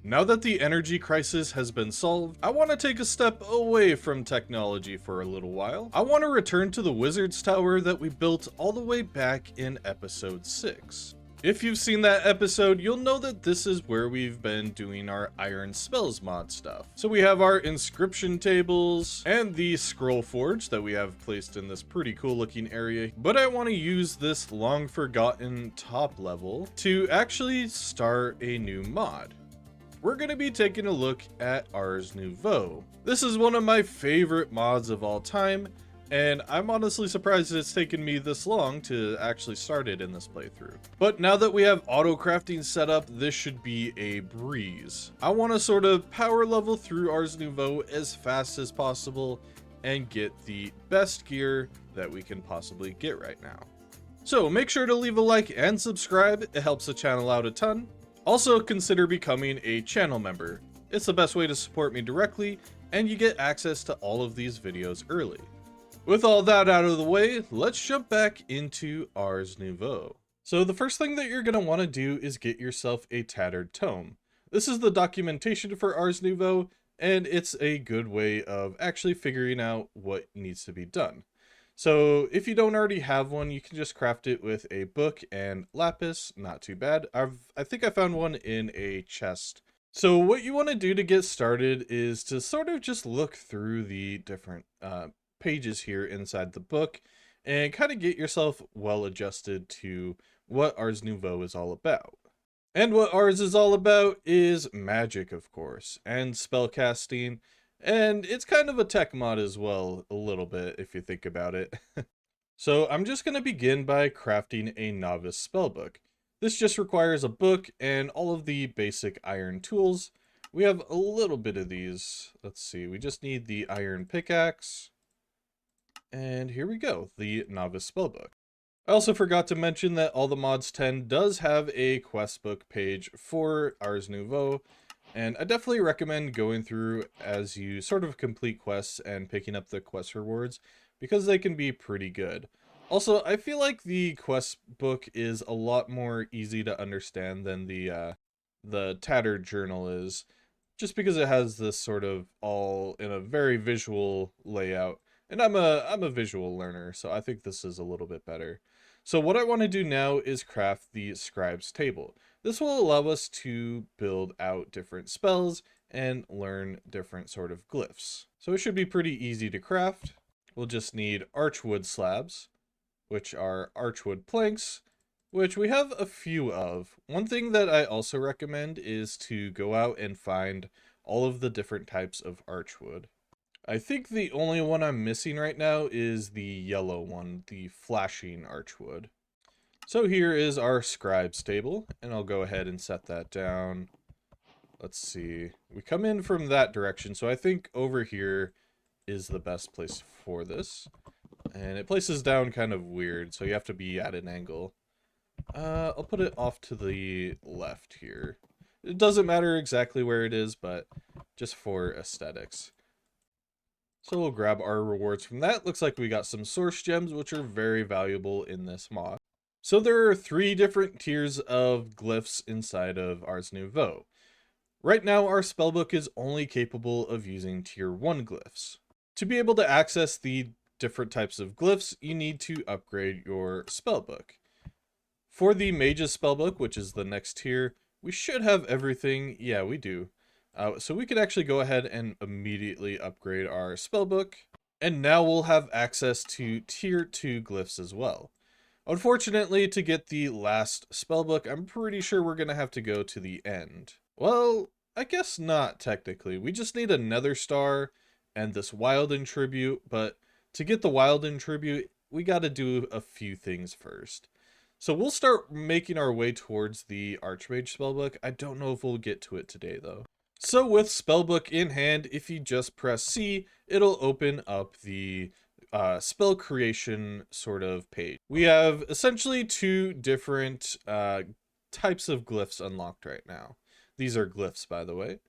Now that the energy crisis has been solved, I want to take a step away from technology for a little while. I want to return to the Wizard's Tower that we built all the way back in episode 6. If you've seen that episode, you'll know that this is where we've been doing our Iron Spells mod stuff. So we have our inscription tables and the scroll forge that we have placed in this pretty cool looking area. But I want to use this long forgotten top level to actually start a new mod. We're going to be taking a look at Ars Nouveau. This is one of my favorite mods of all time, and I'm honestly surprised it's taken me this long to actually start it in this playthrough. But now that we have auto crafting set up, this should be a breeze. I want to sort of power level through Ars Nouveau as fast as possible and get the best gear that we can possibly get right now. So make sure to leave a like and subscribe, it helps the channel out a ton. Also consider becoming a channel member. It's the best way to support me directly, and you get access to all of these videos early. With all that out of the way, let's jump back into Ars Nouveau. So the first thing that you're going to want to do is get yourself a tattered tome. This is the documentation for Ars Nouveau, and it's a good way of actually figuring out what needs to be done. So if you don't already have one, you can just craft it with a book and lapis, not too bad. I think I found one in a chest. So what you want to do to get started is to sort of just look through the different pages here inside the book and kind of get yourself well adjusted to what Ars Nouveau is all about. And what Ars is all about is magic, of course, and spellcasting, and it's kind of a tech mod as well, a little bit, if you think about it. So I'm just going to begin by crafting a novice spellbook. This just requires a book and all of the basic iron tools. We have a little bit of these. Let's see, we just need the iron pickaxe. And here we go, the novice spellbook. I also forgot to mention that All the Mods 10 does have a quest book page for Ars Nouveau, and I definitely recommend going through as you sort of complete quests and picking up the quest rewards, because they can be pretty good. Also, I feel like the quest book is a lot more easy to understand than the tattered journal is, just because it has this sort of all in a very visual layout. And I'm a visual learner, so I think this is a little bit better. So what I want to do now is craft the scribe's table. This will allow us to build out different spells and learn different sort of glyphs. So it should be pretty easy to craft. We'll just need archwood slabs, which are archwood planks, which we have a few of. One thing that I also recommend is to go out and find all of the different types of archwood. I think the only one I'm missing right now is the yellow one, the flashing archwood. So here is our scribe's table, and I'll go ahead and set that down. Let's see, we come in from that direction, so I think over here is the best place for this. And it places down kind of weird, so you have to be at an angle. I'll put it off to the left here. It doesn't matter exactly where it is, but just for aesthetics. So we'll grab our rewards from that. Looks like we got some source gems, which are very valuable in this mod. So there are 3 different tiers of glyphs inside of Ars Nouveau. Right now, our spellbook is only capable of using tier 1 glyphs. To be able to access the different types of glyphs, you need to upgrade your spellbook. For the mage's spellbook, which is the next tier, we should have everything. Yeah, we do. So we could actually go ahead and immediately upgrade our spellbook, and now we'll have access to tier 2 glyphs as well. Unfortunately, to get the last spellbook, I'm pretty sure we're going to have to go to the end. Well, I guess not technically. We just need a nether star and this Wilden tribute, but to get the Wilden tribute, we got to do a few things first. So we'll start making our way towards the Archmage spellbook. I don't know if we'll get to it today though. So with spellbook in hand, if you just press C, it'll open up the spell creation sort of page. We have essentially 2 different types of glyphs unlocked right now. These are glyphs, by the way.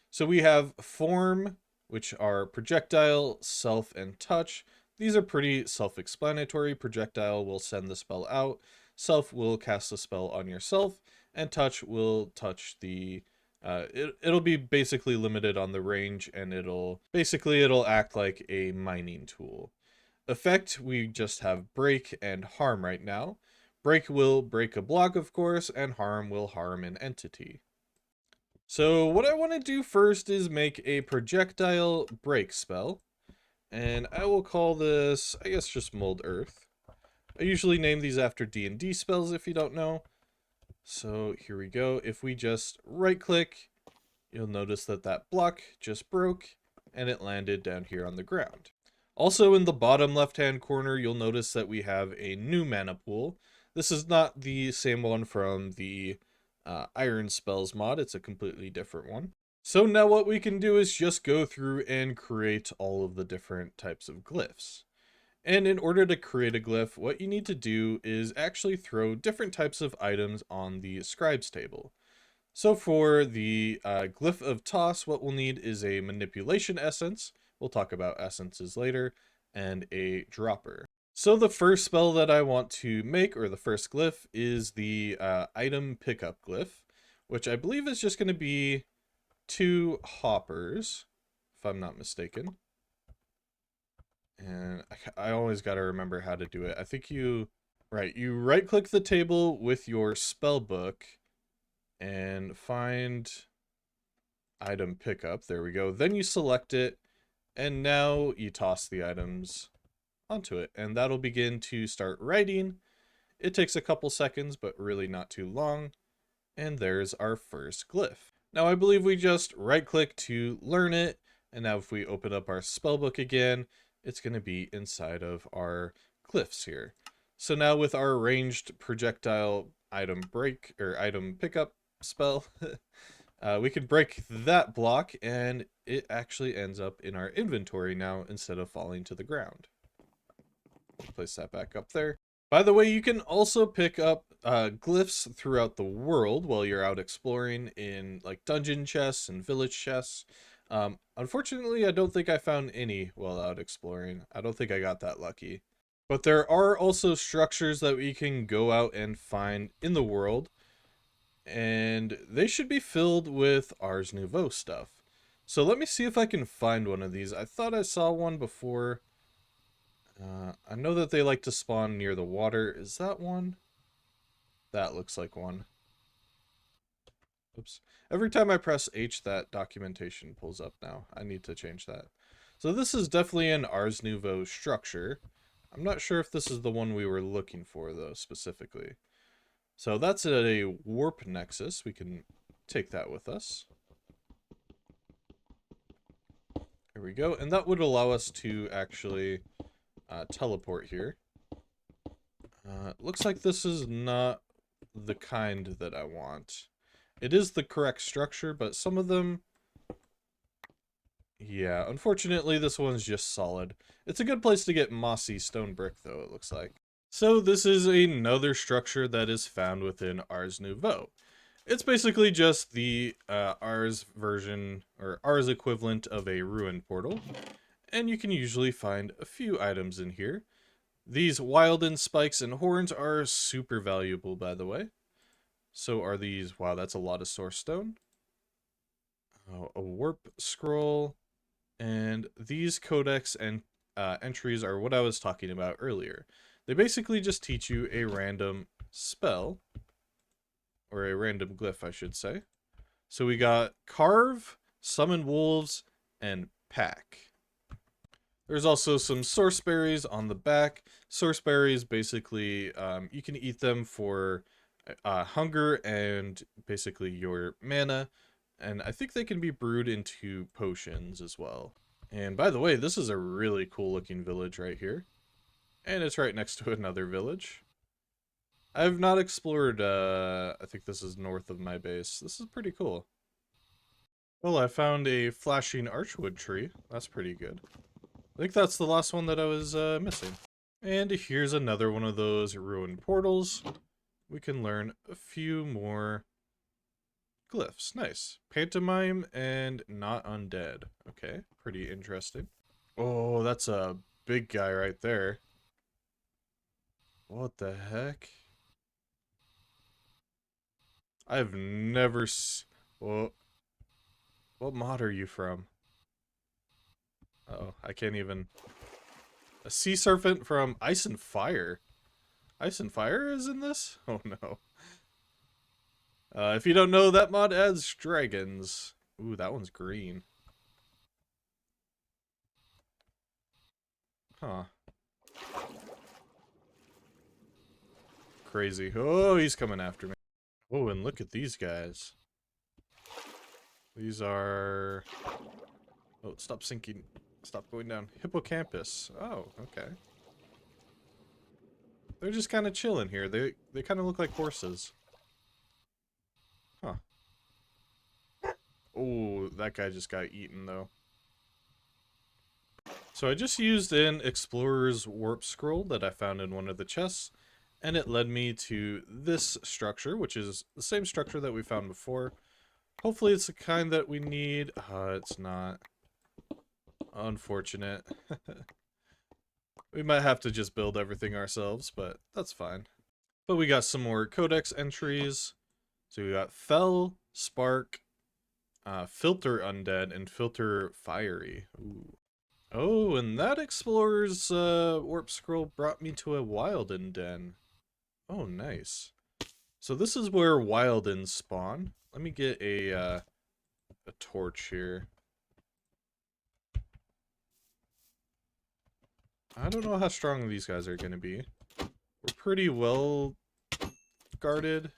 So we have form, which are projectile, self, and touch. These are pretty self-explanatory. Projectile will send the spell out, self will cast a spell on yourself, and touch will touch the It'll be basically limited on the range, and it'll act like a mining tool. Effect, we just have break and harm right now. Break will break a block, of course, and harm will harm an entity. So what I want to do first is make a projectile break spell, and I will call this, I guess, just Mold Earth. I usually name these after D&D spells if you don't know. So here we go. If we just right click, you'll notice that that block just broke and it landed down here on the ground. Also in the bottom left-hand corner, you'll notice that we have a new mana pool. This is not the same one from the Iron Spells mod. It's a completely different one. So now what we can do is just go through and create all of the different types of glyphs. And in order to create a glyph, what you need to do is actually throw different types of items on the scribes table. So for the glyph of toss, what we'll need is a manipulation essence. We'll talk about essences later, and a dropper. So the first spell that I want to make, or the first glyph, is the item pickup glyph, which I believe is just going to be 2 hoppers, if I'm not mistaken. And I always got to remember how to do it. I think you right click the table with your spell book and find item pickup. There we go. Then you select it, and now you toss the items onto it, and that'll begin to start writing. It takes a couple seconds, but really not too long. And there's our first glyph. Now I believe we just right click to learn it, and now if we open up our spellbook again, it's going to be inside of our glyphs here. So now with our ranged projectile item break or item pickup spell, we can break that block, and it actually ends up in our inventory now instead of falling to the ground. Place that back up there. By the way, you can also pick up glyphs throughout the world while you're out exploring in like dungeon chests and village chests. Unfortunately, I don't think I found any while out exploring. I don't think I got that lucky. But there are also structures that we can go out and find in the world, and they should be filled with Ars Nouveau stuff. So let me see if I can find one of these. I thought I saw one before. I know that they like to spawn near the water. Is that one? That looks like one. Oops. Every time I press H, that documentation pulls up now. I need to change that. So this is definitely an Ars Nouveau structure. I'm not sure if this is the one we were looking for, though, specifically. So that's a warp nexus. We can take that with us. Here we go. And that would allow us to actually teleport here. Looks like this is not the kind that I want. It is the correct structure, but some of them... Yeah, unfortunately this one's just solid. It's a good place to get mossy stone brick, though, it looks like. So this is another structure that is found within Ars Nouveau. It's basically just the Ars version, or Ars equivalent of a ruin portal. And you can usually find a few items in here. These Wilden spikes and horns are super valuable, by the way. So are these... Wow, that's a lot of source stone. Oh, a warp scroll. And these codex and entries are what I was talking about earlier. They basically just teach you a random spell. Or a random glyph, I should say. So we got Carve, Summon Wolves, and Pack. There's also some source berries on the back. Source berries, basically, you can eat them for hunger and basically your mana. And I think they can be brewed into potions as well. And by the way, this is a really cool looking village right here. And it's right next to another village. I've not explored, I think this is north of my base. This is pretty cool. Well, I found a flashing archwood tree. That's pretty good. I think that's the last one that I was missing. And here's another one of those ruined portals. We can learn a few more glyphs. Nice. Pantomime and not undead. Okay, pretty interesting. Oh, that's a big guy right there. What the heck? I've never... Oh, What mod are you from? Oh, I can't even... A sea serpent from Ice and Fire. Ice and Fire is in this? Oh no. If you don't know, that mod adds dragons. Ooh, that one's green. Huh. Crazy. Oh, he's coming after me. Oh, and look at these guys. These are... Oh, stop sinking. Stop going down. Hippocampus. Oh, okay. They're just kind of chilling here. They kind of look like horses. Huh. Oh, that guy just got eaten, though. So I just used an Explorer's Warp Scroll that I found in one of the chests, and it led me to this structure, which is the same structure that we found before. Hopefully it's the kind that we need. It's not. Unfortunate. We might have to just build everything ourselves, but that's fine. But we got some more codex entries. So we got Fell, Spark, Filter Undead, and Filter Fiery. Ooh. Oh, and that Explorer's Warp Scroll brought me to a Wilden Den. Oh, nice. So this is where Wildens spawn. Let me get a torch here. I don't know how strong these guys are going to be. We're pretty well guarded.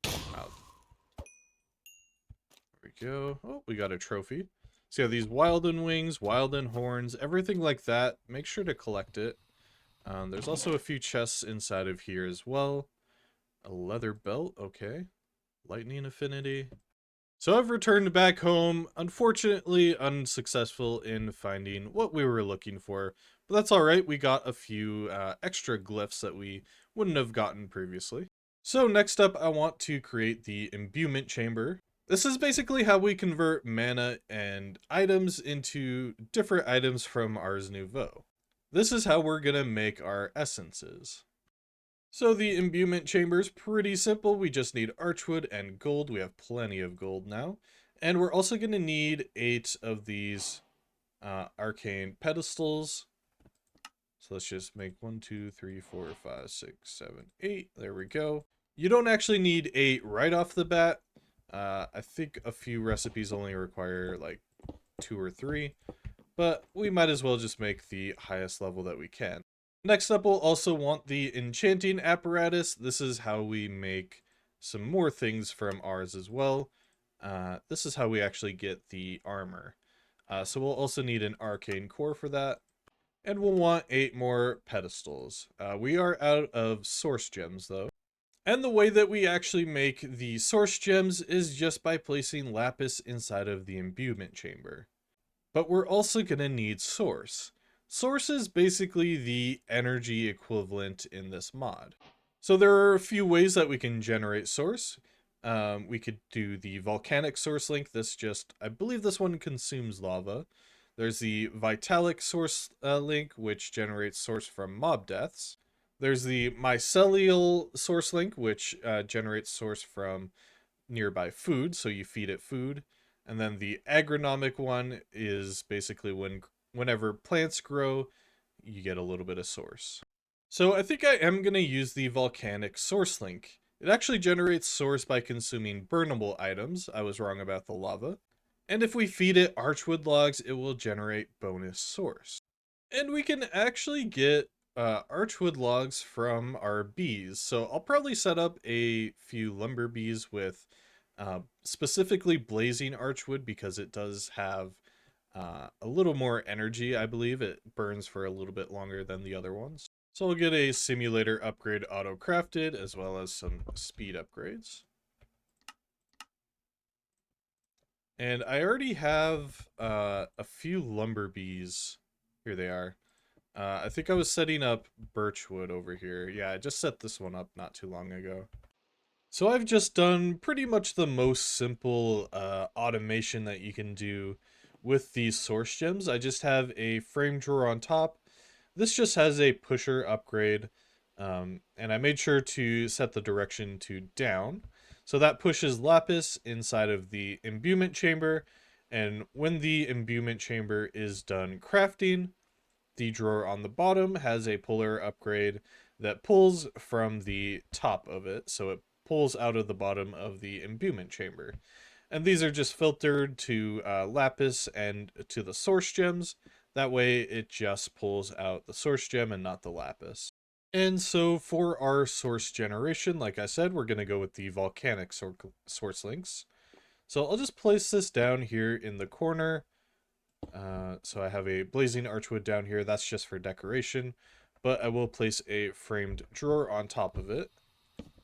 Wow. There we go. Oh, we got a trophy. So yeah, these Wilden wings, Wilden horns, everything like that. Make sure to collect it. There's also a few chests inside of here as well. A leather belt, okay. Lightning affinity. So I've returned back home, unfortunately unsuccessful in finding what we were looking for, but that's alright, we got a few extra glyphs that we wouldn't have gotten previously. So next up I want to create the imbuement chamber. This is basically how we convert mana and items into different items from Ars Nouveau. This is how we're gonna make our essences. So the imbuement chamber is pretty simple. We just need archwood and gold. We have plenty of gold now. And we're also going to need 8 of these arcane pedestals. So let's just make 1, 2, 3, 4, 5, 6, 7, 8. There we go. You don't actually need 8 right off the bat. I think a few recipes only require like 2 or 3. But we might as well just make the highest level that we can. Next up, we'll also want the enchanting apparatus. This is how we make some more things from ours as well. This is how we actually get the armor. So we'll also need an arcane core for that. And we'll want 8 more pedestals. We are out of source gems though. And the way that we actually make the source gems is just by placing lapis inside of the imbuement chamber. But we're also going to need source. Source is basically the energy equivalent in this mod. So there are a few ways that we can generate source. We could do the volcanic source link. I believe this one consumes lava. There's the vitalic source link, which generates source from mob deaths. There's the mycelial source link, which generates source from nearby food, so you feed it food. And then the agronomic one is basically whenever plants grow, you get a little bit of source. So I think I am going to use the volcanic source link. It actually generates source by consuming burnable items. I was wrong about the lava. And if we feed it archwood logs, it will generate bonus source. And we can actually get archwood logs from our bees. So I'll probably set up a few lumber bees with specifically blazing archwood because it does have a little more energy, I believe. It burns for a little bit longer than the other ones. So we'll get a simulator upgrade auto-crafted as well as some speed upgrades. And I already have a few lumber bees. Here they are. I think I was setting up birchwood over here. Yeah, I just set this one up not too long ago. So I've just done pretty much the most simple automation that you can do with these source gems. I just have a frame drawer on top. This just has a pusher upgrade, and I made sure to set the direction to down. So that pushes lapis inside of the imbuement chamber, and when the imbuement chamber is done crafting, the drawer on the bottom has a puller upgrade that pulls from the top of it, so it pulls out of the bottom of the imbuement chamber. And these are just filtered to lapis and to the source gems. That way it just pulls out the source gem and not the lapis. And so for our source generation, like I said, we're going to go with the volcanic source links. So I'll just place this down here in the corner. So I have a blazing archwood down here. That's just for decoration. But I will place a framed drawer on top of it.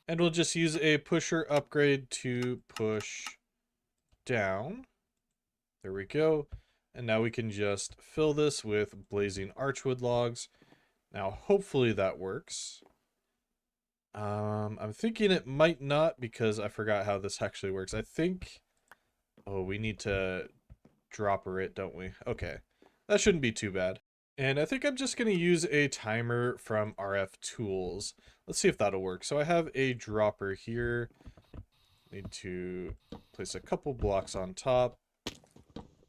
And we'll just use a pusher upgrade to push down. There we go. And now we can just fill this with blazing archwood logs. Now, hopefully that works. I'm thinking it might not because I forgot how this actually works. I think... Oh, we need to dropper it, don't we? Okay. That shouldn't be too bad. And I think I'm just going to use a timer from RF Tools. Let's see if that'll work. So I have a dropper here. Need to place a couple blocks on top.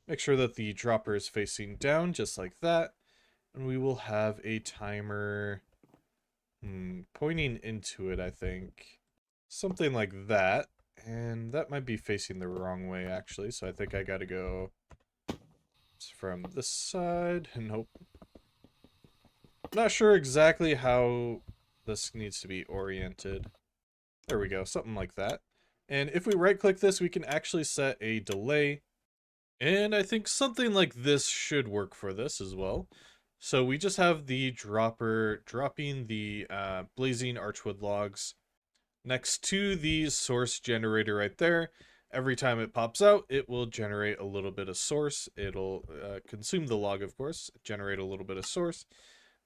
Make sure that the dropper is facing down, just like that. And we will have a timer pointing into it, I think. Something like that. And that might be facing the wrong way, actually. So I think I gotta go from this side. Nope. Not sure exactly how this needs to be oriented. There we go, something like that. And if we right-click this, we can actually set a delay. And I think something like this should work for this as well. So we just have the dropper dropping the blazing archwood logs next to the source generator right there. Every time it pops out, it will generate a little bit of source. It'll consume the log, of course, generate a little bit of source.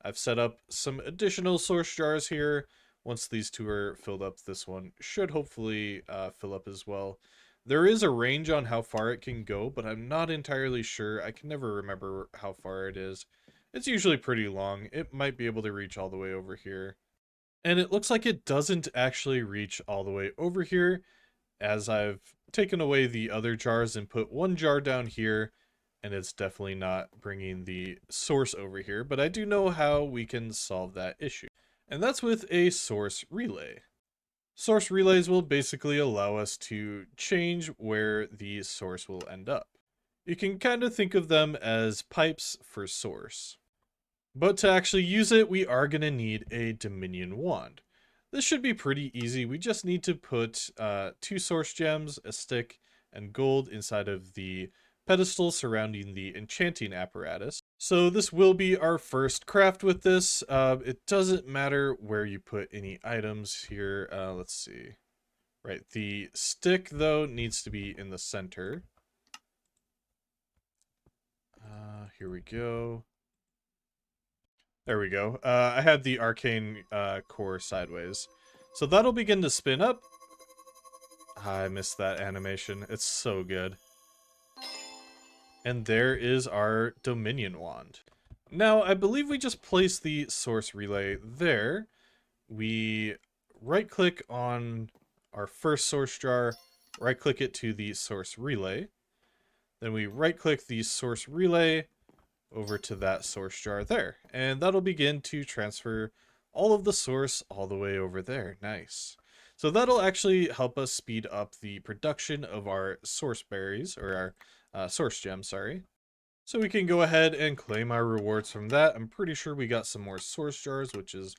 I've set up some additional source jars here. Once these two are filled up, this one should hopefully fill up as well. There is a range on how far it can go, but I'm not entirely sure. I can never remember how far it is. It's usually pretty long. It might be able to reach all the way over here. And it looks like it doesn't actually reach all the way over here, as I've taken away the other jars and put one jar down here, and it's definitely not bringing the source over here, but I do know how we can solve that issue. And that's with a source relay. Source relays will basically allow us to change where the source will end up. You can kind of think of them as pipes for source. But to actually use it, we are going to need a Dominion wand. This should be pretty easy. We just need to put 2 source gems, a stick, and gold inside of the pedestal surrounding the enchanting apparatus. So this will be our first craft with this. It doesn't matter where you put any items here. Let's see. Right, the stick, though, needs to be in the center. Here we go. There we go. I had the arcane core sideways. So that'll begin to spin up. I missed that animation. It's so good. And there is our Dominion wand. Now, I believe we just placed the source relay there. We right-click on our first source jar, right-click it to the source relay. Then we right-click the source relay over to that source jar there. And that'll begin to transfer all of the source all the way over there. Nice. So that'll actually help us speed up the production of our source berries, or our source gems, sorry. So we can go ahead and claim our rewards from that. I'm pretty sure we got some more source jars, which is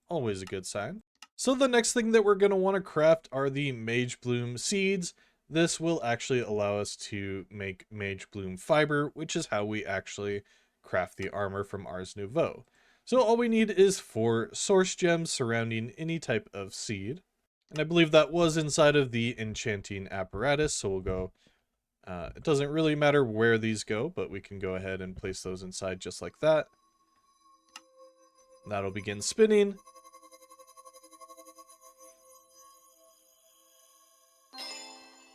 always a good sign. So the next thing that we're going to want to craft are the Mage Bloom seeds. This will actually allow us to make Mage Bloom fiber, which is how we actually craft the armor from Ars Nouveau. So all we need is 4 source gems surrounding any type of seed. And I believe that was inside of the enchanting apparatus, so we'll go... it doesn't really matter where these go, but we can go ahead and place those inside just like that. That'll begin spinning.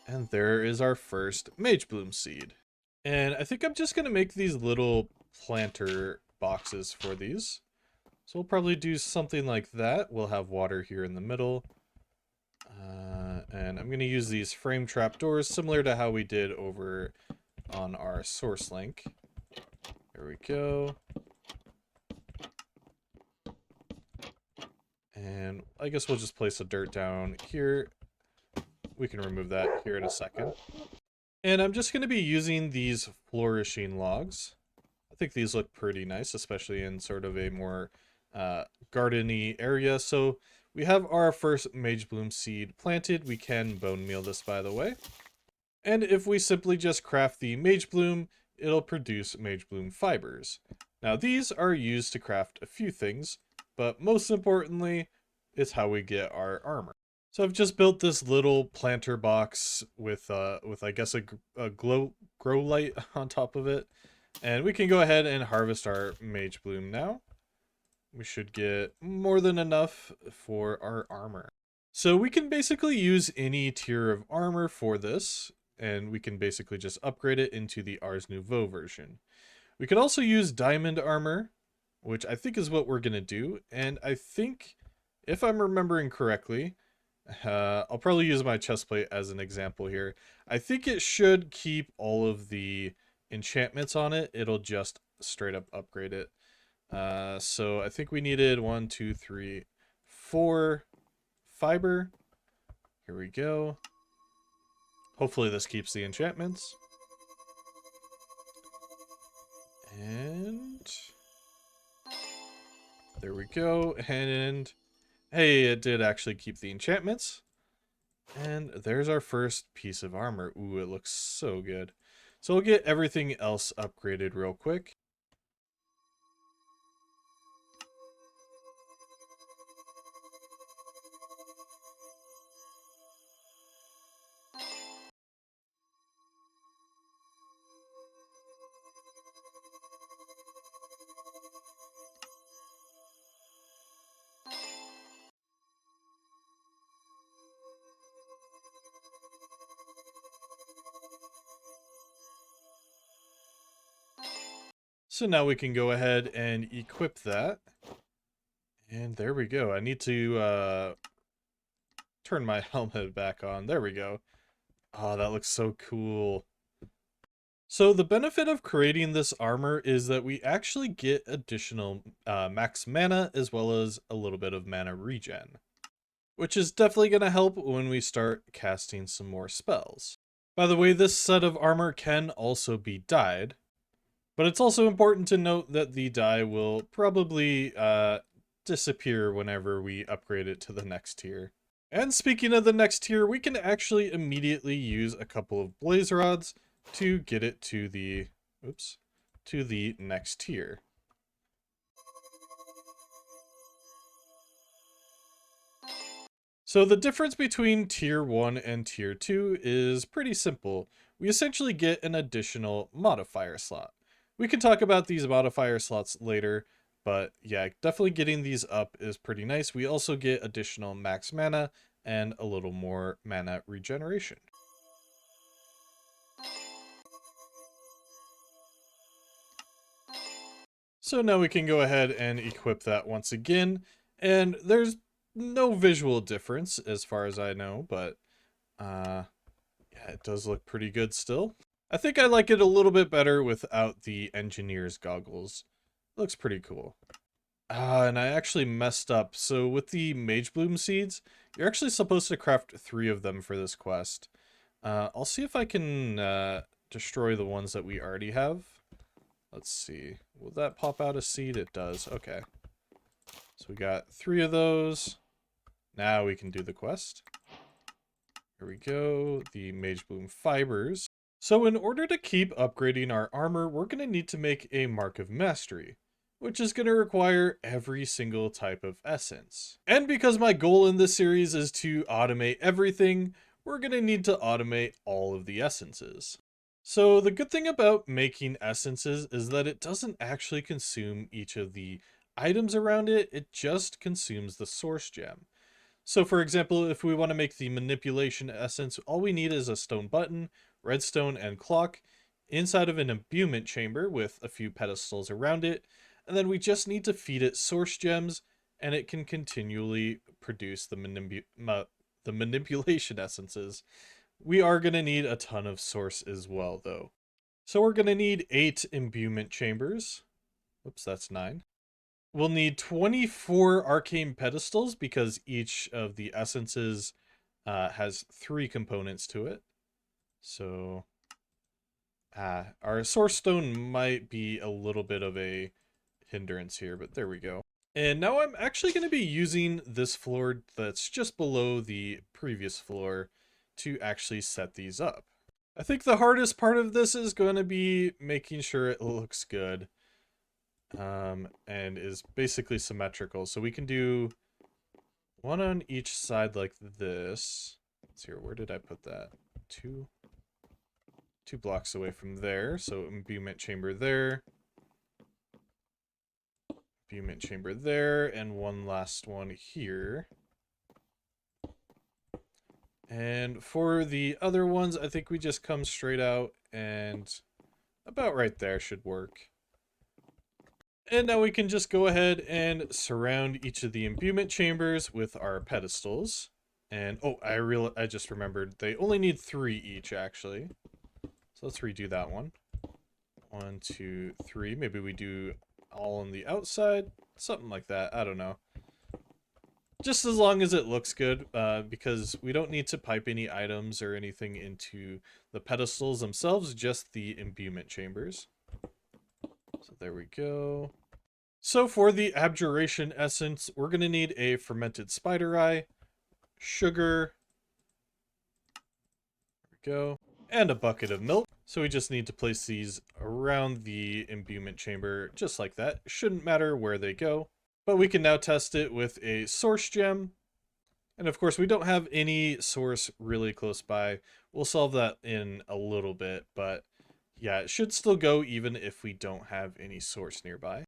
And there is our first Mage Bloom seed. And I think I'm just going to make these little planter boxes for these. So we'll probably do something like that. We'll have water here in the middle. And I'm going to use these frame trapdoors similar to how we did over on our source link. There we go. And I guess we'll just place a dirt down here. We can remove that here in a second. And I'm just going to be using these flourishing logs. I think these look pretty nice, especially in sort of a more garden-y area. So we have our first mage bloom seed planted. We can bone meal this, by the way. And if we simply just craft the mage bloom, it'll produce mage bloom fibers. Now these are used to craft a few things, but most importantly, it's how we get our armor. So I've just built this little planter box with I guess a grow light on top of it. And we can go ahead and harvest our mage bloom now. We should get more than enough for our armor. So we can basically use any tier of armor for this, and we can basically just upgrade it into the Ars Nouveau version. We could also use diamond armor, which I think is what we're going to do. And I think, if I'm remembering correctly, I'll probably use my chestplate as an example here. I think it should keep all of the enchantments on it. It'll just straight up upgrade it. So I think we needed 1, 2, 3, 4 fiber. Here we go. Hopefully this keeps the enchantments. And there we go. And hey, it did actually keep the enchantments. And there's our first piece of armor. Ooh, it looks so good. So we'll get everything else upgraded real quick. So now we can go ahead and equip that. And there we go. I need to turn my helmet back on. There we go. Oh, that looks so cool. So the benefit of creating this armor is that we actually get additional max mana as well as a little bit of mana regen, which is definitely going to help when we start casting some more spells. By the way, this set of armor can also be dyed, but it's also important to note that the dye will probably disappear whenever we upgrade it to the next tier. And speaking of the next tier, we can actually immediately use a couple of blaze rods to get it to the next tier. So the difference between tier 1 and tier 2 is pretty simple. We essentially get an additional modifier slot. We can talk about these modifier slots later, but yeah, definitely getting these up is pretty nice. We also get additional max mana and a little more mana regeneration. So now we can go ahead and equip that once again, and there's no visual difference as far as I know, but yeah, it does look pretty good still. I think I like it a little bit better without the engineer's goggles. Looks pretty cool. And I actually messed up. So with the Mage Bloom seeds, you're actually supposed to craft 3 of them for this quest. I'll see if I can destroy the ones that we already have. Let's see. Will that pop out a seed? It does. Okay. So we got 3 of those. Now we can do the quest. Here we go. The Mage Bloom fibers. So in order to keep upgrading our armor, we're going to need to make a Mark of Mastery, which is going to require every single type of essence. And because my goal in this series is to automate everything, we're going to need to automate all of the essences. So the good thing about making essences is that it doesn't actually consume each of the items around it, it just consumes the source gem. So for example, if we want to make the manipulation essence, all we need is a stone button, redstone, and clock inside of an imbuement chamber with a few pedestals around it, and then we just need to feed it source gems, and it can continually produce the the manipulation essences. We are going to need a ton of source as well, though. So we're going to need 8 imbuement chambers. Oops, that's 9. We'll need 24 arcane pedestals because each of the essences has 3 components to it. So our source stone might be a little bit of a hindrance here, but there we go. And now I'm actually going to be using this floor that's just below the previous floor to actually set these up. I think the hardest part of this is going to be making sure it looks good and is basically symmetrical. So we can do one on each side like this. Let's see here, where did I put that? Two blocks away from there. So imbuement chamber there. Imbuement chamber there, and one last one here. And for the other ones, I think we just come straight out and about right there should work. And now we can just go ahead and surround each of the imbuement chambers with our pedestals. And oh, I just remembered they only need 3 each actually. So let's redo that one. 1, 2, 3. Maybe we do all on the outside, something like that. I don't know. Just as long as it looks good, because we don't need to pipe any items or anything into the pedestals themselves, just the imbuement chambers. So there we go. So for the abjuration essence, we're going to need a fermented spider eye, sugar, there we go, and a bucket of milk. So we just need to place these around the imbuement chamber just like that. Shouldn't matter where they go. But we can now test it with a source gem. And of course, we don't have any source really close by. We'll solve that in a little bit, but yeah, it should still go even if we don't have any source nearby.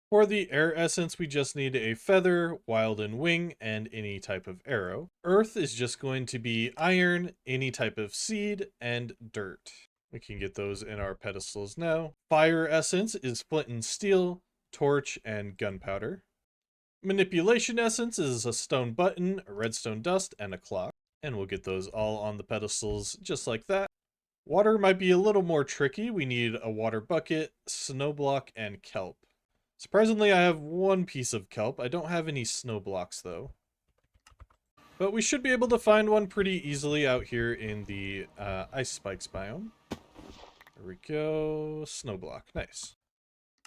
For the air essence, we just need a feather, wild and wing, and any type of arrow. Earth is just going to be iron, any type of seed, and dirt. We can get those in our pedestals now. Fire essence is flint and steel, torch, and gunpowder. Manipulation essence is a stone button, a redstone dust, and a clock. And we'll get those all on the pedestals just like that. Water might be a little more tricky. We need a water bucket, snow block, and kelp. Surprisingly, I have 1 piece of kelp. I don't have any snow blocks though. But we should be able to find one pretty easily out here in the ice spikes biome. There we go. Snow block. Nice.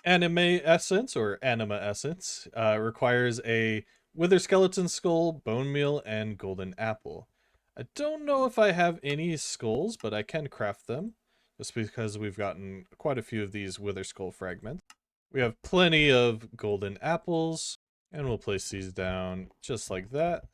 Anime essence, or anima essence, requires a wither skeleton skull, bone meal, and golden apple. I don't know if I have any skulls, but I can craft them, just because we've gotten quite a few of these wither skull fragments. We have plenty of golden apples, and we'll place these down just like that.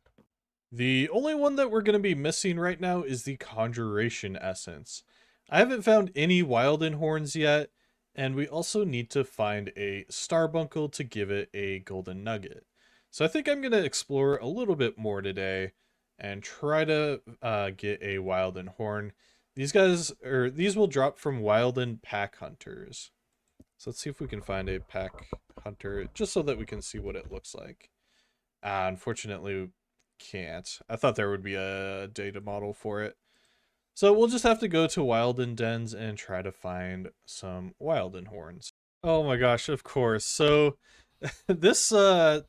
The only one that we're going to be missing right now is the conjuration essence. I haven't found any Wilden horns yet, and we also need to find a starbuncle to give it a golden nugget. So I think I'm going to explore a little bit more today and try to get a Wilden horn. These will drop from Wilden pack hunters. So let's see if we can find a pack hunter just so that we can see what it looks like. Unfortunately, can't. I thought there would be a data model for it. So we'll just have to go to Wilden dens and try to find some Wilden horns. Oh my gosh, of course. So this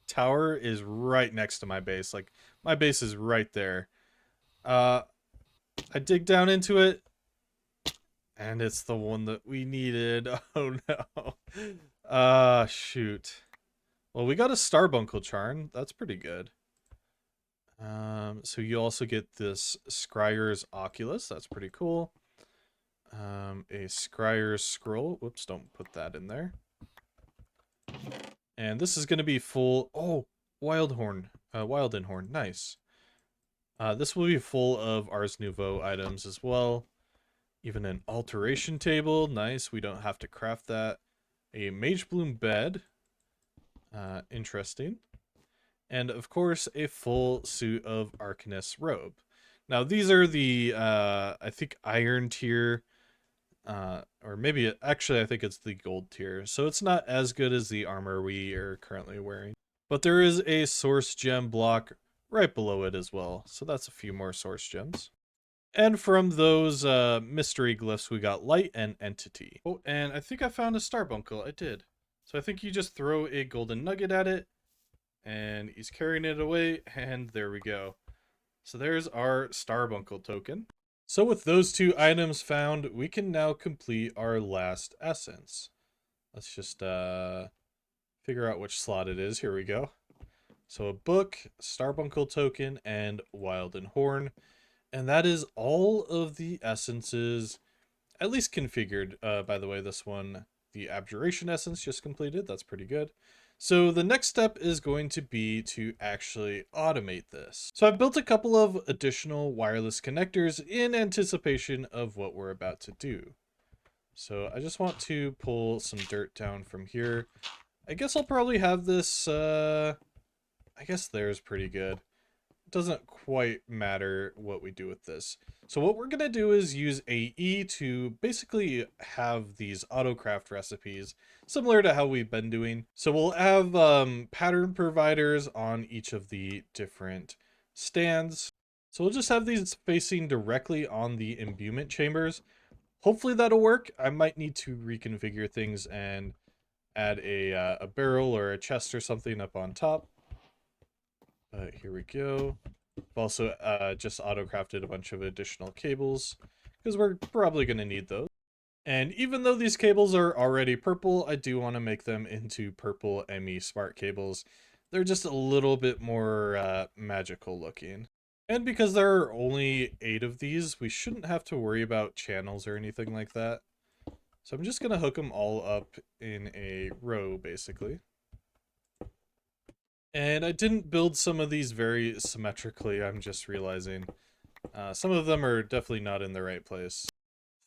tower is right next to my base. Like, my base is right there. I dig down into it, and it's the one that we needed. Oh no. Shoot. Well, we got a Starbuncle charm. That's pretty good. So you also get this Scryer's Oculus. That's pretty cool. A Scryer's Scroll. Whoops, don't put that in there. And this is going to be full. Oh, Wilden horn. Nice. This will be full of Ars Nouveau items as well. Even an alteration table. Nice. We don't have to craft that. A Mage Bloom bed. Interesting. And of course, a full suit of Arcanist robe. Now, these are the, I think, iron tier, or maybe, actually, I think it's the gold tier. So it's not as good as the armor we are currently wearing. But there is a source gem block right below it as well. So that's a few more source gems. And from those mystery glyphs, we got light and entity. Oh, and I think I found a starbuncle. I did. So I think you just throw a golden nugget at it, and he's carrying it away, and there we go. So there's our starbuncle token. So with those two items found, we can now complete our last essence. Let's just figure out which slot it is. Here we go. So a book, starbuncle token, and wild and horn. And that is all of the essences, at least configured. By the way, this one, the abjuration essence just completed. That's pretty good. So the next step is going to be to actually automate this. So I've built a couple of additional wireless connectors in anticipation of what we're about to do. So I just want to pull some dirt down from here. I guess I'll probably have this, I guess there's pretty good. It doesn't quite matter what we do with this. So what we're going to do is use AE to basically have these autocraft recipes similar to how we've been doing. So we'll have pattern providers on each of the different stands. So we'll just have these facing directly on the imbuement chambers. Hopefully that'll work. I might need to reconfigure things and add a barrel or a chest or something up on top. But here we go. I've also just auto-crafted a bunch of additional cables because we're probably going to need those. And even though these cables are already purple, I do want to make them into purple ME smart cables. They're just a little bit more magical looking. And because there are only 8 of these, we shouldn't have to worry about channels or anything like that. So I'm just going to hook them all up in a row, basically. And I didn't build some of these very symmetrically, I'm just realizing. Some of them are definitely not in the right place.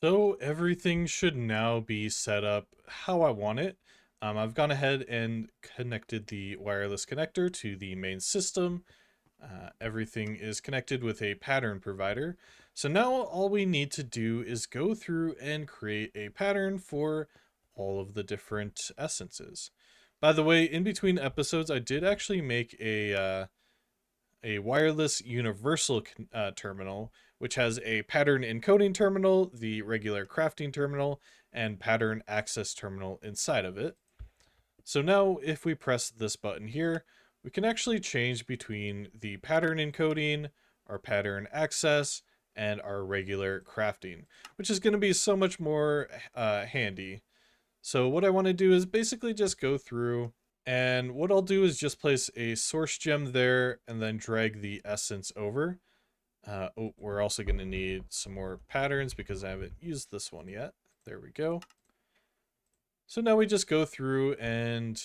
So everything should now be set up how I want it. I've gone ahead and connected the wireless connector to the main system. Everything is connected with a pattern provider. So now all we need to do is go through and create a pattern for all of the different essences. By the way, in between episodes, I did actually make a wireless universal terminal, which has a pattern encoding terminal, the regular crafting terminal, and pattern access terminal inside of it. So now if we press this button here, we can actually change between the pattern encoding, our pattern access, and our regular crafting, which is going to be so much more handy. So what I want to do is basically just go through, and what I'll do is just place a source gem there and then drag the essence over. Oh, we're also going to need some more patterns because I haven't used this one yet. There we go. So now we just go through, and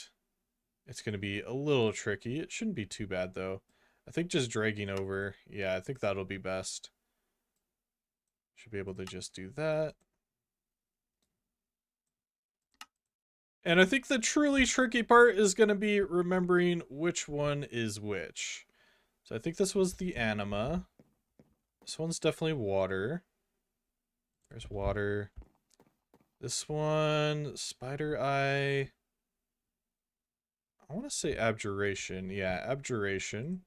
it's going to be a little tricky. It shouldn't be too bad though. I think just dragging over, yeah, I think that'll be best. Should be able to just do that. And I think the truly tricky part is going to be remembering which one is which. So I think this was the anima. This one's definitely water. There's water. This one, spider eye. I want to say abjuration. Yeah, abjuration.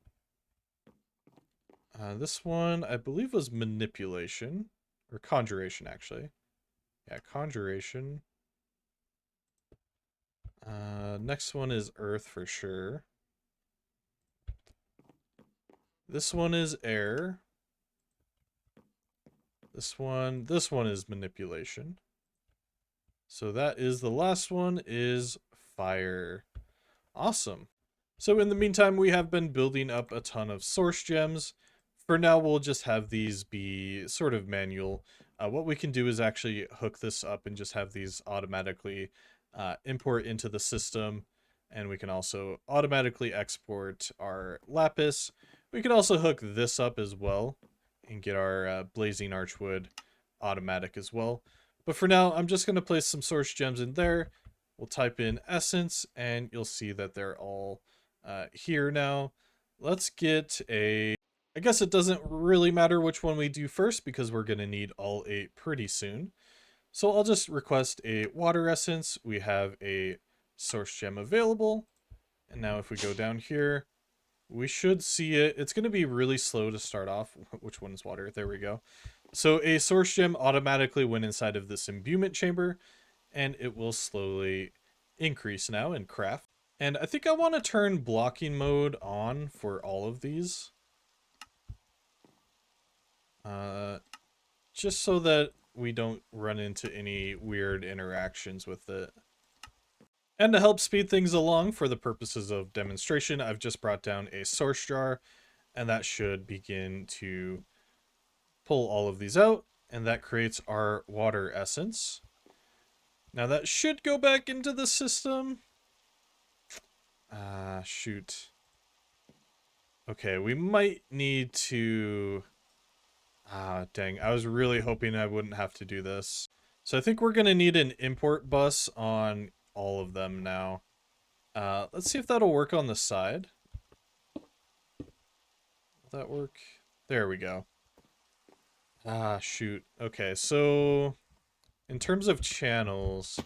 This one, I believe, was manipulation. Or conjuration, actually. Yeah, conjuration. Next one is earth for sure. This one is air. This one is manipulation. So that is the last one is fire. Awesome. So in the meantime, we have been building up a ton of source gems. For now, we'll just have these be sort of manual. What we can do is actually hook this up and just have these automatically import into the system. And we can also automatically export our lapis. We can also hook this up as well and get our blazing archwood automatic as well. But for now, I'm just going to place some source gems in there. We'll type in essence and you'll see that they're all here now. Let's get a... I guess it doesn't really matter which one we do first because we're going to need all 8 pretty soon. So I'll just request a water essence. We have a source gem available. And now if we go down here, we should see it. It's going to be really slow to start off. Which one is water? There we go. So a source gem automatically went inside of this imbuement chamber, and it will slowly increase now in craft. And I think I want to turn blocking mode on for all of these. Just so that we don't run into any weird interactions with it. And to help speed things along for the purposes of demonstration, I've just brought down a source jar, and that should begin to pull all of these out, and that creates our water essence. Now that should go back into the system. Shoot. Okay, we might need to... dang, I was really hoping I wouldn't have to do this. So I think we're going to need an import bus on all of them now. Let's see if that'll work on the side. Will that work? There we go. Shoot. Okay, so in terms of channels,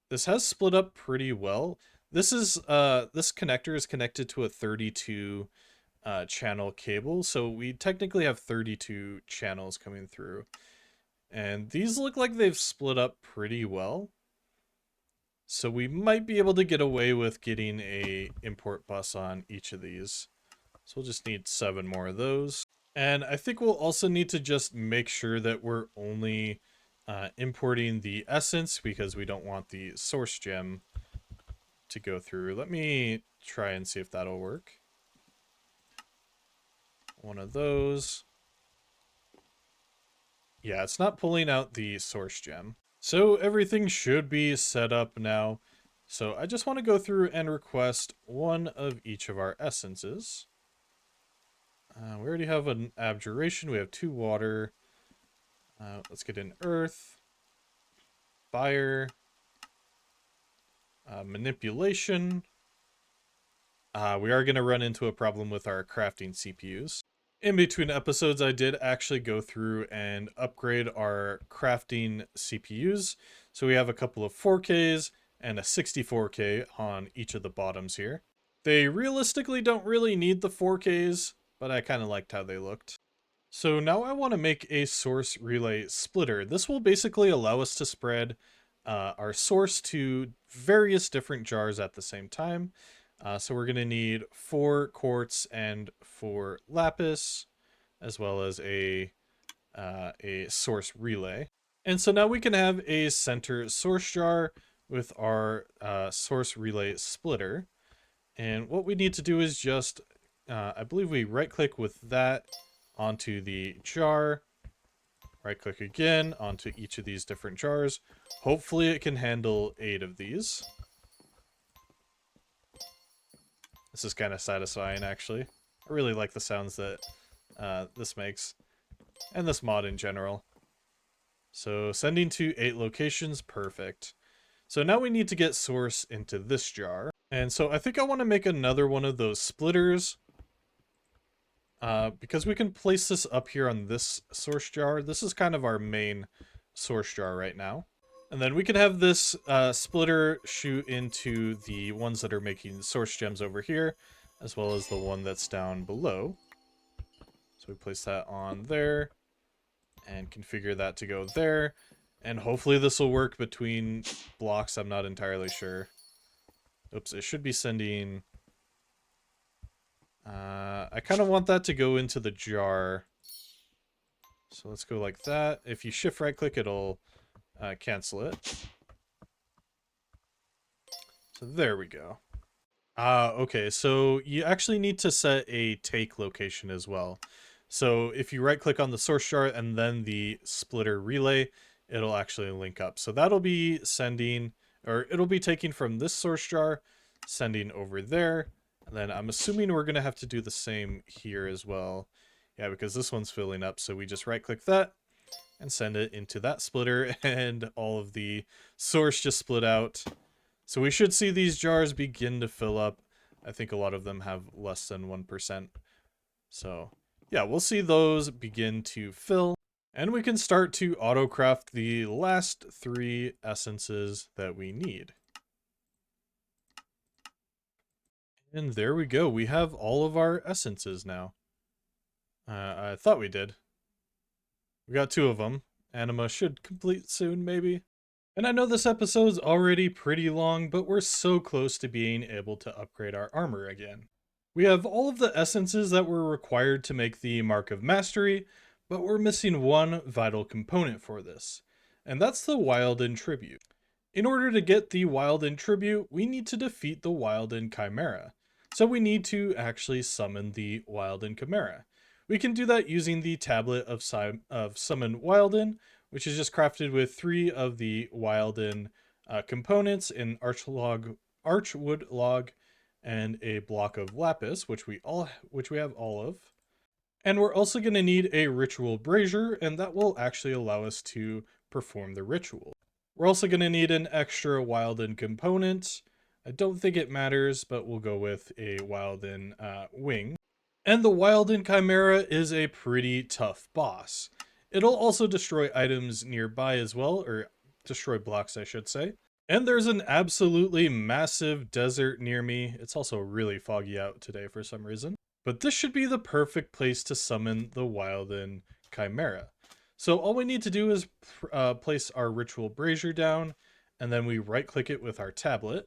this has split up pretty well. This connector is connected to a 32 channel cable, so we technically have 32 channels coming through. And these look like they've split up pretty well. So we might be able to get away with getting a import bus on each of these. So we'll just need 7 more of those. And I think we'll also need to just make sure that we're only importing the essence, because we don't want the source gem to go through. Let me try and see if that'll work. One of those. Yeah, it's not pulling out the source gem. So everything should be set up now. So I just want to go through and request one of each of our essences. We already have an abjuration. We have 2 water. Let's get an earth. Fire. Manipulation. We are going to run into a problem with our crafting CPUs. In between episodes, I did actually go through and upgrade our crafting CPUs. So we have a couple of 4Ks and a 64K on each of the bottoms here. They realistically don't really need the 4Ks, but I kind of liked how they looked. So now I want to make a source relay splitter. This will basically allow us to spread our source to various different jars at the same time. So we're going to need 4 quartz and 4 lapis, as well as a source relay. And so now we can have a center source jar with our source relay splitter. And what we need to do is just, I believe we right click with that onto the jar, right click again onto each of these different jars. Hopefully it can handle 8 of these. This is kind of satisfying, actually. I really like the sounds that this makes, and this mod in general. So sending to 8 locations, perfect. So now we need to get source into this jar. And so I think I want to make another one of those splitters, because we can place this up here on this source jar. This is kind of our main source jar right now. And then we can have this splitter shoot into the ones that are making source gems over here, as well as the one that's down below. So we place that on there and configure that to go there. And hopefully this will work between blocks. I'm not entirely sure. Oops, it should be sending... I kind of want that to go into the jar. So let's go like that. If you shift right click, it'll cancel it. So there we go. Okay, so you actually need to set a take location as well. So if you right click on the source jar and then the splitter relay, it'll actually link up. So that'll be sending, or it'll be taking from this source jar, sending over there. And then I'm assuming we're going to have to do the same here as well. Yeah, because this one's filling up. So we just right click that and send it into that splitter, and all of the source just split out. So we should see these jars begin to fill up. I think a lot of them have less than 1%. So yeah, we'll see those begin to fill. And we can start to auto-craft the last 3 essences that we need. And there we go. We have all of our essences now. I thought we did. We got 2 of them. Anima should complete soon, maybe. And I know this episode's already pretty long, but we're so close to being able to upgrade our armor again. We have all of the essences that were required to make the Mark of Mastery, but we're missing one vital component for this, and that's the Wilden Tribute. In order to get the Wilden Tribute, we need to defeat the Wilden Chimera. So we need to actually summon the Wilden Chimera. We can do that using the Tablet of Summon Wilden, which is just crafted with 3 of the Wilden components, an Archwood log, and a block of lapis, which we have all of. And we're also going to need a ritual brazier, and that will actually allow us to perform the ritual. We're also going to need an extra Wilden component. I don't think it matters, but we'll go with a Wilden wing. And the Wilden Chimera is a pretty tough boss. It'll also destroy items nearby as well, or destroy blocks, I should say. And there's an absolutely massive desert near me. It's also really foggy out today for some reason. But this should be the perfect place to summon the Wilden Chimera. So all we need to do is place our ritual brazier down, and then we right-click it with our tablet.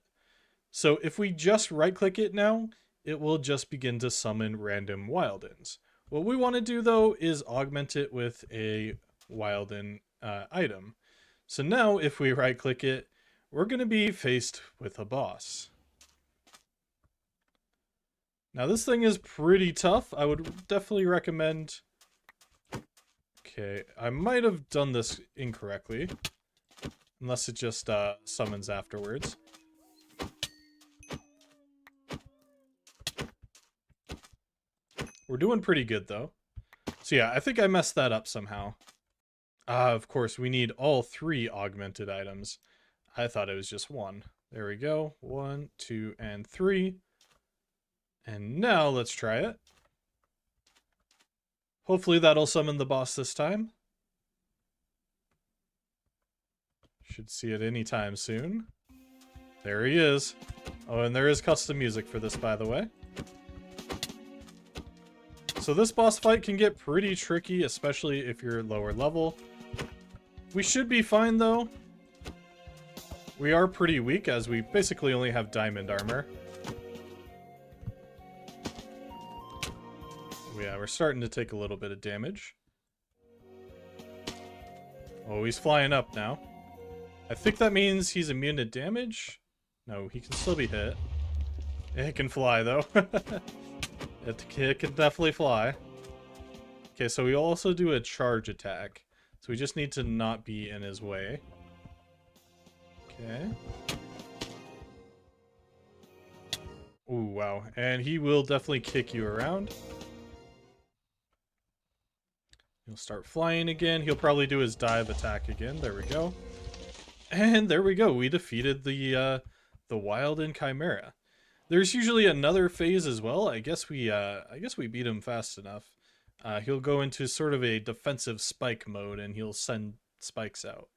So if we just right-click it now, it will just begin to summon random Wildens. What we want to do, though, is augment it with a Wilden item. So now, if we right-click it, we're going to be faced with a boss. Now, this thing is pretty tough. I would definitely recommend... Okay, I might have done this incorrectly. Unless it just summons afterwards. We're doing pretty good, though. So yeah, I think I messed that up somehow. Of course, we need all 3 augmented items. I thought it was just 1. There we go. 1, 2, and 3. And now let's try it. Hopefully that'll summon the boss this time. Should see it anytime soon. There he is. Oh, and there is custom music for this, by the way. So this boss fight can get pretty tricky, especially if you're lower level. We should be fine, though. We are pretty weak, as we basically only have diamond armor. Yeah, we're starting to take a little bit of damage. Oh, he's flying up now. I think that means he's immune to damage. No, he can still be hit. It can fly, though. It can definitely fly. Okay, so we also do a charge attack. So we just need to not be in his way. Okay. Ooh, wow. And he will definitely kick you around. He'll start flying again. He'll probably do his dive attack again. There we go. And there we go. We defeated the Wilden Chimera. There's usually another phase as well. I guess we beat him fast enough. He'll go into sort of a defensive spike mode, and he'll send spikes out.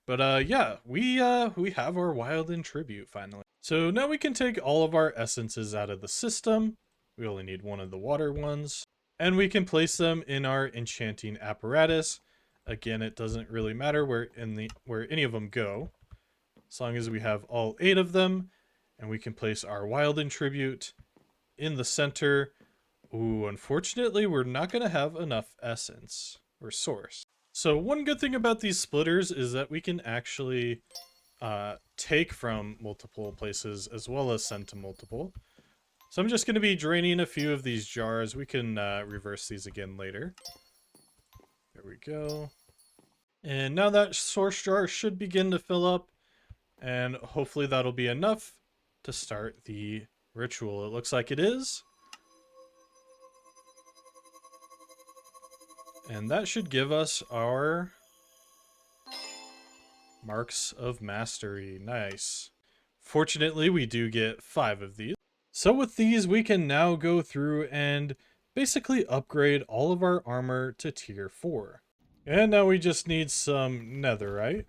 But yeah, we have our Wilden Tribute finally. So now we can take all of our essences out of the system. We only need 1 of the water ones. And we can place them in our enchanting apparatus. Again, it doesn't really matter where any of them go, as long as we have all 8 of them. And we can place our Wilden Tribute in the center. Ooh, unfortunately, we're not going to have enough essence or source. So one good thing about these splitters is that we can actually take from multiple places as well as send to multiple. So I'm just going to be draining a few of these jars. We can reverse these again later. There we go. And now that source jar should begin to fill up. And hopefully that'll be enough to start the ritual. It looks like it is. And that should give us our Marks of Mastery. Nice. Fortunately, we do get 5 of these. So with these, we can now go through and basically upgrade all of our armor to tier 4. And now we just need some netherite,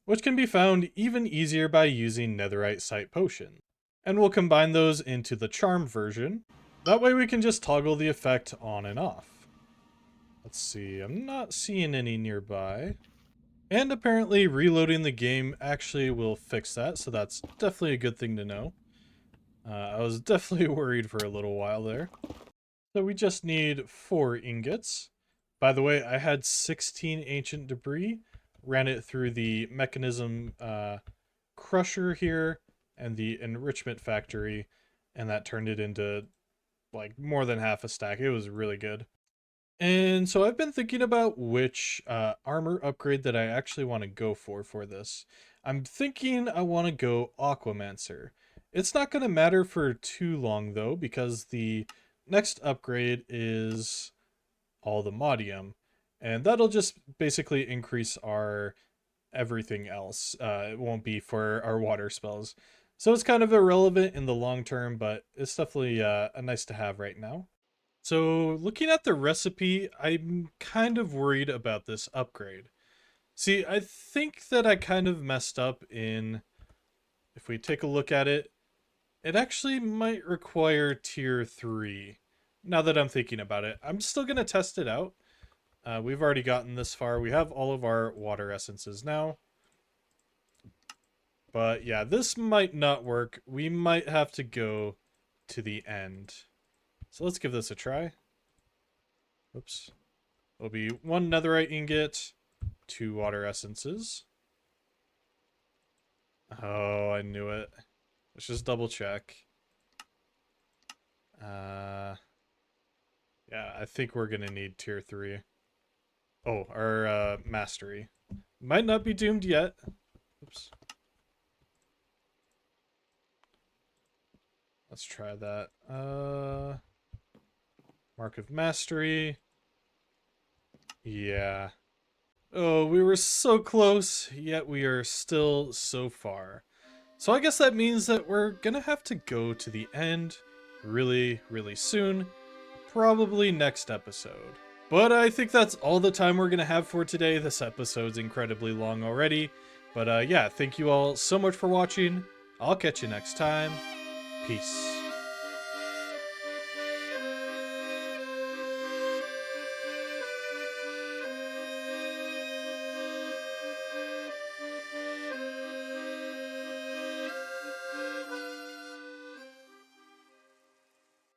which can be found even easier by using netherite site potion. And we'll combine those into the charm version. That way we can just toggle the effect on and off. Let's see, I'm not seeing any nearby. And apparently reloading the game actually will fix that, so that's definitely a good thing to know. I was definitely worried for a little while there. So we just need 4 ingots. By the way, I had 16 ancient debris, ran it through the mechanism crusher here and the enrichment factory, and that turned it into like more than half a stack. It was really good. And so I've been thinking about which armor upgrade that I actually want to go for this. I'm thinking I want to go Aquamancer. It's not going to matter for too long though, because the next upgrade is all the Modium. And that'll just basically increase our everything else. It won't be for our water spells. So it's kind of irrelevant in the long term, but it's definitely a nice to have right now. So looking at the recipe, I'm kind of worried about this upgrade. See, I think that I kind of messed up in, if we take a look at it, it actually might require tier 3. Now that I'm thinking about it, I'm still going to test it out. We've already gotten this far. We have all of our water essences now. But yeah, this might not work. We might have to go to the end. So let's give this a try. Oops. It'll be 1 netherite ingot, 2 water essences. Oh, I knew it. Let's just double check. Yeah, I think we're gonna need tier 3. Oh, our mastery. Might not be doomed yet. Oops. Let's try that. Mark of Mastery. Yeah. Oh, we were so close, yet we are still so far. So I guess that means that we're gonna have to go to the end really, really soon. Probably next episode. But I think that's all the time we're gonna have for today. This episode's incredibly long already. But yeah, thank you all so much for watching. I'll catch you next time. Peace.